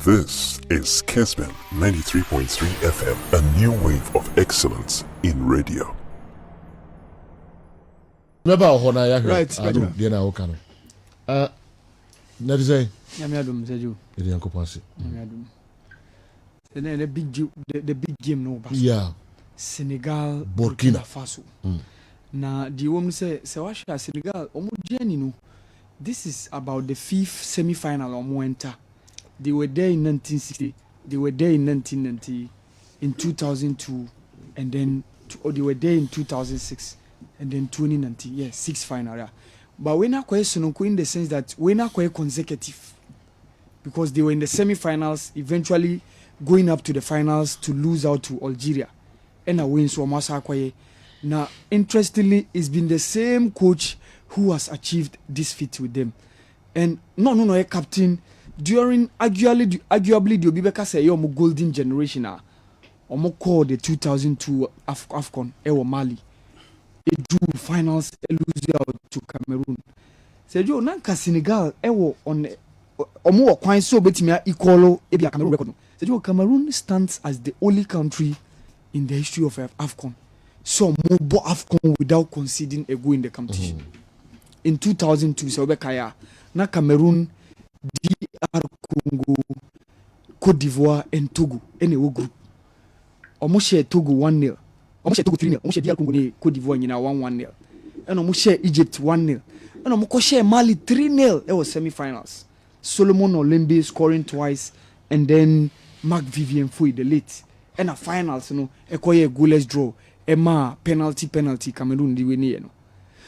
This is Kessben 93.3 FM, a new wave of excellence in radio. Remember when I right, I do the na okano. That is a Yamiadum Zeju. the uncle pass. Yamiadum. Then the big game no bas. Yeah. Senegal, Burkina Faso. Na the woman say Sewasha Senegal omo journey no. This is about the fifth semi-final omo enter. They were there in 1960. They were there in 1990, in 2002, and then they were there in 2006, and then 2019. Yes, six final. Yeah. But we're not quite in the sense that we're not quite consecutive, because they were in the semi-finals, eventually going up to the finals to lose out to Algeria, and a win. So Masakwaye. Now, interestingly, it's been the same coach who has achieved this feat with them, and no, captain. During arguably the Obibeka say yomo golden generation omo call the 2002 AFCON ewo Mali e drew finals lose out to Cameroon. Say jo nanka Senegal ewo on omo wo kwan so betimi equal e bia Cameroon record. Say jo Cameroon stands as the only country in the history of AFCON so mo bo AFCON without conceding a goal in the competition. In 2002 say Obibeka ya na Cameroon, DR Congo, Côte d'Ivoire and Togo in a group. Omo share Togo 1-0. Omo share Togo 3-0. Omo share DR Congo and Côte d'Ivoire nyina 1-1-0. And omo share Egypt 1-0. And omo share Mali 3-0. It was semi-finals. Solomon Olembe scoring twice, and then Mark Vivian Foy the late. And a finals, ekoye goalless draw. Emma penalty Cameroon di win no.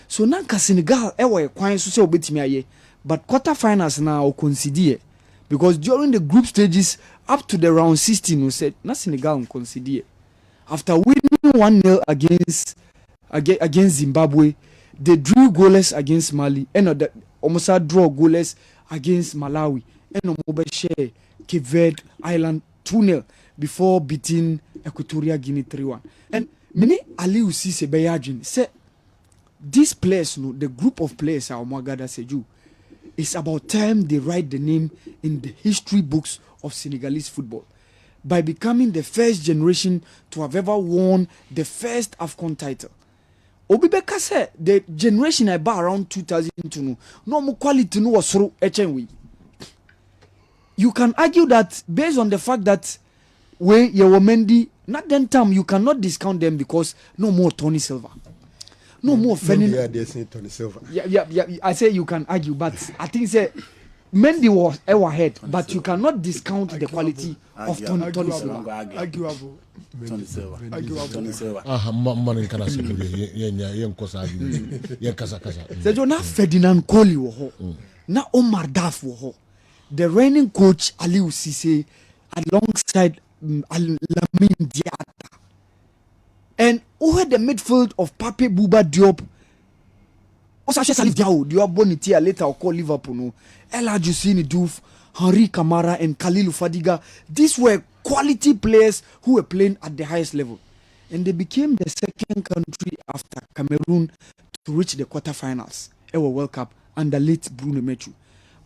So nanka Senegal ewa kwan so se obetimi aye. But quarterfinals now consider, because during the group stages up to the round 16, we said na Senegal consider. After winning 1-0 against Zimbabwe, they drew goalless against Mali, and almost draw goalless against Malawi, and share Cape Verde Island 2-0 before beating Equatorial Guinea 3-1. And many Ali Usise Bayajin said these players, the group of players are Omagada Seju. It's about time they write the name in the history books of Senegalese football by becoming the first generation to have ever won the first AFCON title. Obibeka said the generation about around 2002 no more quality no was through HNW. You can argue that based on the fact that when you were Mendy, not then time you cannot discount them because no more Tony Silva. No more offending. Yeah. I say you can argue, but I think say Mendy was ever ahead, but you cannot discount the quality of Tony Silva. Arguable. Tony Silva. Man kana se yen kosa yen kasa. Say jo na Ferdinand Koli wo ho. Na Omar Daf wo ho. The reigning coach Ali Usise alongside Lamine Diatta. And who had the midfield of Pape Bouba Diop? Osache Salif Diop Bonitia later or call Liverpool. No, Ella Jusini Diouf, Henri Camara, and Khalilou Fadiga. These were quality players who were playing at the highest level, and they became the second country after Cameroon to reach the quarterfinals ever World Cup under late Bruno Metsu.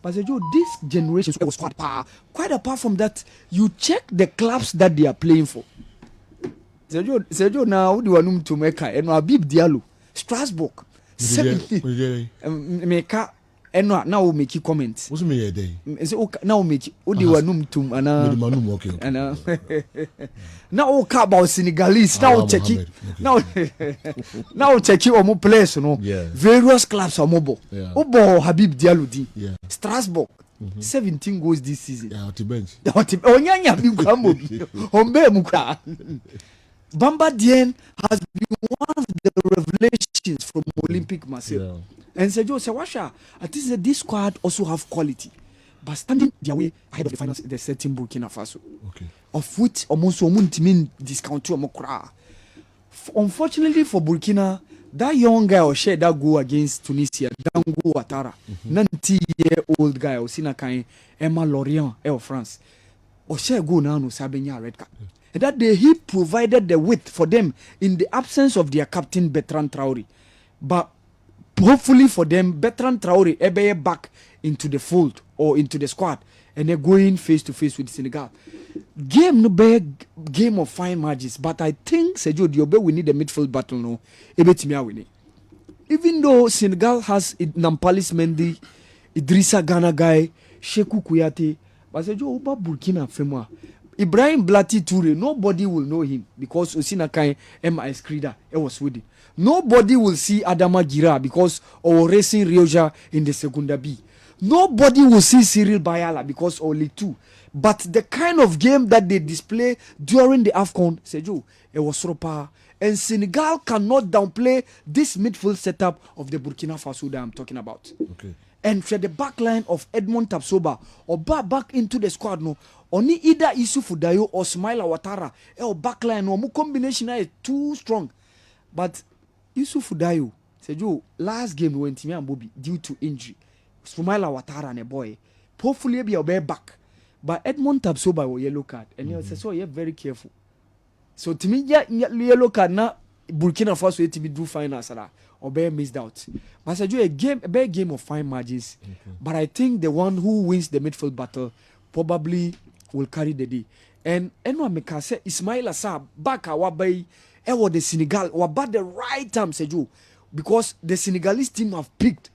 But this generation was quite apart from that. You check the clubs that they are playing for. Sergio now the one to make and Habib Diallo Strasbourg 70 make and now make you comments. What's me a day? Now make the one to now about Senegalese now check it now check you on players various clubs are mobile. Obo Habib Diallo di Strasbourg 17 goals this season. Onyanya Bamba Dieng has been one of the revelations from Olympic Marseille. Yeah. And Sergio Sewasha, I think that this squad also have quality, but standing their way ahead of the finals, they're setting Burkina Faso. Okay. Of which almost timin discount to Mokra. Unfortunately for Burkina, that young guy or share that goal against Tunisia, Dango Ouattara, 90-year-old guy or Sinakai, Emma Lorient, of France, or share go now no Sabenya red card. And that day he provided the width for them in the absence of their captain Bertrand Traoré. But hopefully for them, Bertrand Traoré ebe back into the fold or into the squad and they're going face to face with Senegal. Game no big game of fine margins, but I think Sergio Diobe we need a midfield battle no. Ebetimia win it. Even though Senegal has Nampalis Mendy, Idrissa Gana guy, Sheku Kouyaté, but Sergio Oba Burkina Faso. Ibrahim Blati Toure, nobody will know him because Osina Kai M.I. Skrida, it was with him. Nobody will see Adama Gira because of Racing Rioja in the Segunda B. Nobody will see Cyril Bayala because of League 2. But the kind of game that they display during the AFCON, Sergio, it was proper. And Senegal cannot downplay this midfield setup of the Burkina Faso that I'm talking about. Okay. And for the back line of Edmond Tapsoba, or back into the squad, no, only either Isufu Dayo or Smaila Ouattara, or back line, no, combination is too strong. But Isufu Dayo, Sergio, last game when Timmy and Bobby due to injury, Smaila Ouattara and a boy, hopefully be back. But Edmond Tapsoba was yellow card, and he said, so you're very careful. So to me, yellow card now, Burkina Faso to be do finals, or be missed out. But I do a big game of fine margins. Okay. But I think the one who wins the midfield battle probably will carry the day. And when I say Ismail Assar back our bay, or the Senegal, or about the right time, Sergio, because the Senegalese team have picked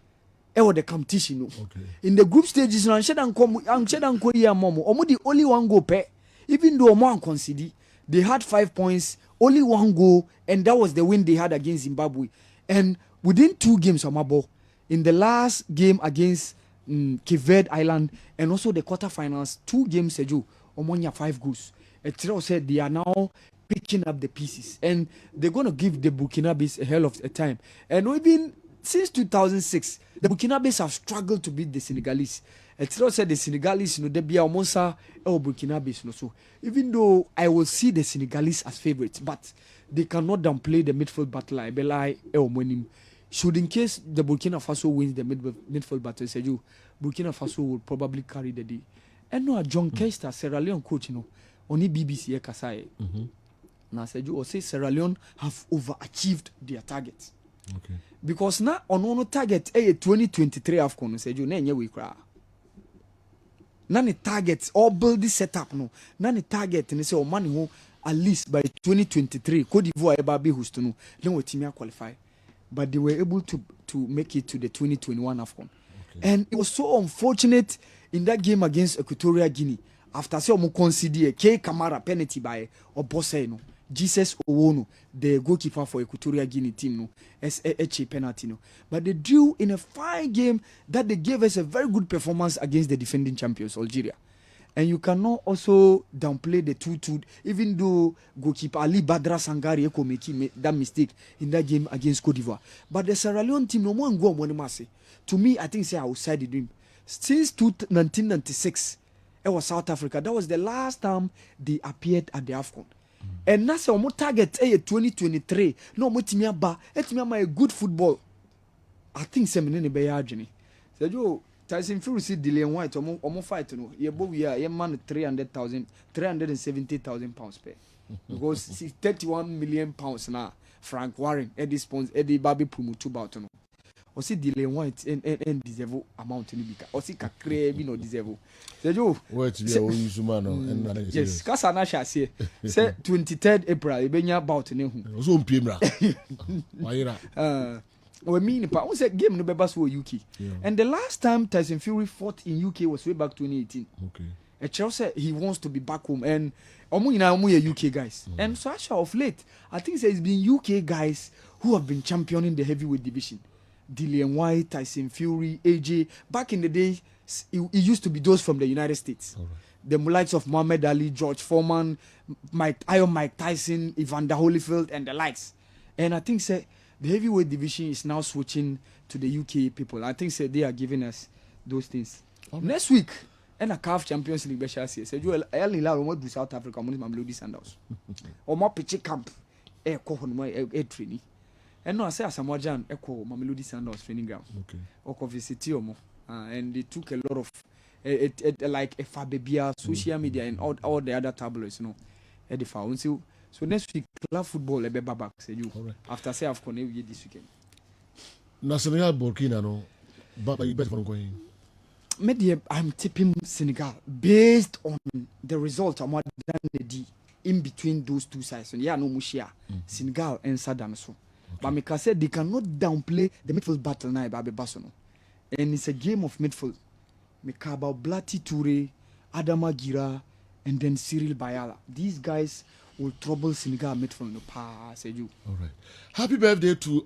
the competition. Okay. In the group stages, I'm the only one go pay. Even though Oman conceded, they had 5 points, only one goal, and that was the win they had against Zimbabwe. And within 2 games, in the last game against Kessben Island, and also the quarterfinals, 2 games, Sergio, Omonia 5 goals. Etero said they are now picking up the pieces, and they're going to give the Burkinabes a hell of a time. And even since 2006, the Burkinabes have struggled to beat the Senegalese. Etero said the Senegalese, they be almost Burkinabes. So even though I will see the Senegalese as favorites, but they cannot downplay the midfield battle. I belay should in case the Burkina Faso wins the midfield battle, Sergio, Burkina Faso will probably carry the day. And no, John Kester, Sierra Leone coach, only BBC Kasai. Now Sergio or say Sierra Leone have overachieved their targets. Okay. Because now on target 2023 AFCON, Sergio, na we cry. None targets all build this setup no. None target and say oh money who at least by 2023 Cote d'Ivoire Ebabi host no. Then we team qualify. But they were able to make it to the 2021 AFCON. Okay. And it was so unfortunate in that game against Equatorial Guinea. After say omo consider K Kamara penalty by Obose no. Jesus Owono, the goalkeeper for Equatorial Guinea team, no, as a penalty, no. But they drew in a fine game that they gave us a very good performance against the defending champions, Algeria. And you cannot also downplay the 2-2, even though goalkeeper Ali Badra Sangari made that mistake in that game against Cote d'Ivoire. But the Sierra Leone team, no one go on. To me, I think say outside the dream. Since 1996, it was South Africa. That was the last time they appeared at the AFCON. And now say omo target 2023 no omo timia ba a good football. I think say me ne be ya adwene. Say jo Tyson Fury see Dillian White omo fight no ye bo we are man 370,000 pounds pay. Because 31 million pounds now Frank Warren Eddie Spons Eddie Baby promote about no. O see Dillian White and deserve amount ni bika. O see kakre bi no deserve. Say jo what be o use man no. Yes, kasa na sha say 23rd April e benya about ne hu. O so mpiemra. Wayira. We mean pa we say game no be bass for UK. Yeah. And the last time Tyson Fury fought in UK was way back 2018. Okay. And Chelsea said he wants to be back home and omo UK guys. And so actually of late I think it's been UK guys who have been championing the heavyweight division. Dillian White, Tyson Fury, AJ. Back in the day, it used to be those from the United States. Right. The likes of Muhammad Ali, George Foreman, Mike Tyson, Evander Holyfield, and the likes. And I think the heavyweight division is now switching to the UK people. I think they are giving us those things. Okay. Next week, and a CAF Champions League special series. Joel El Hilal will do South Africa. Mamelodi Sundowns. Or more pitch camp. Training. And no, I say Asamoah Gyan echo Mamelodi Sundowns training ground. Okay. Oko visit Omo. And they took a lot of like a Fabebia, social media and all the other tabloids, So next week club football be back say you. Right. After say AFCON this weekend. National Burkina no. But you better from going. I'm tipping Senegal based on the result I'm in between those two sides. Yeah, no mushia. Senegal and Saddam so. But me can say they cannot downplay the midfield battle now by Basono. And it's a game of midfield. Me care about Blati Toure, Adama Gira, and then Cyril Bayala. These guys will trouble Senegal midfield no pass you. All right. Happy birthday to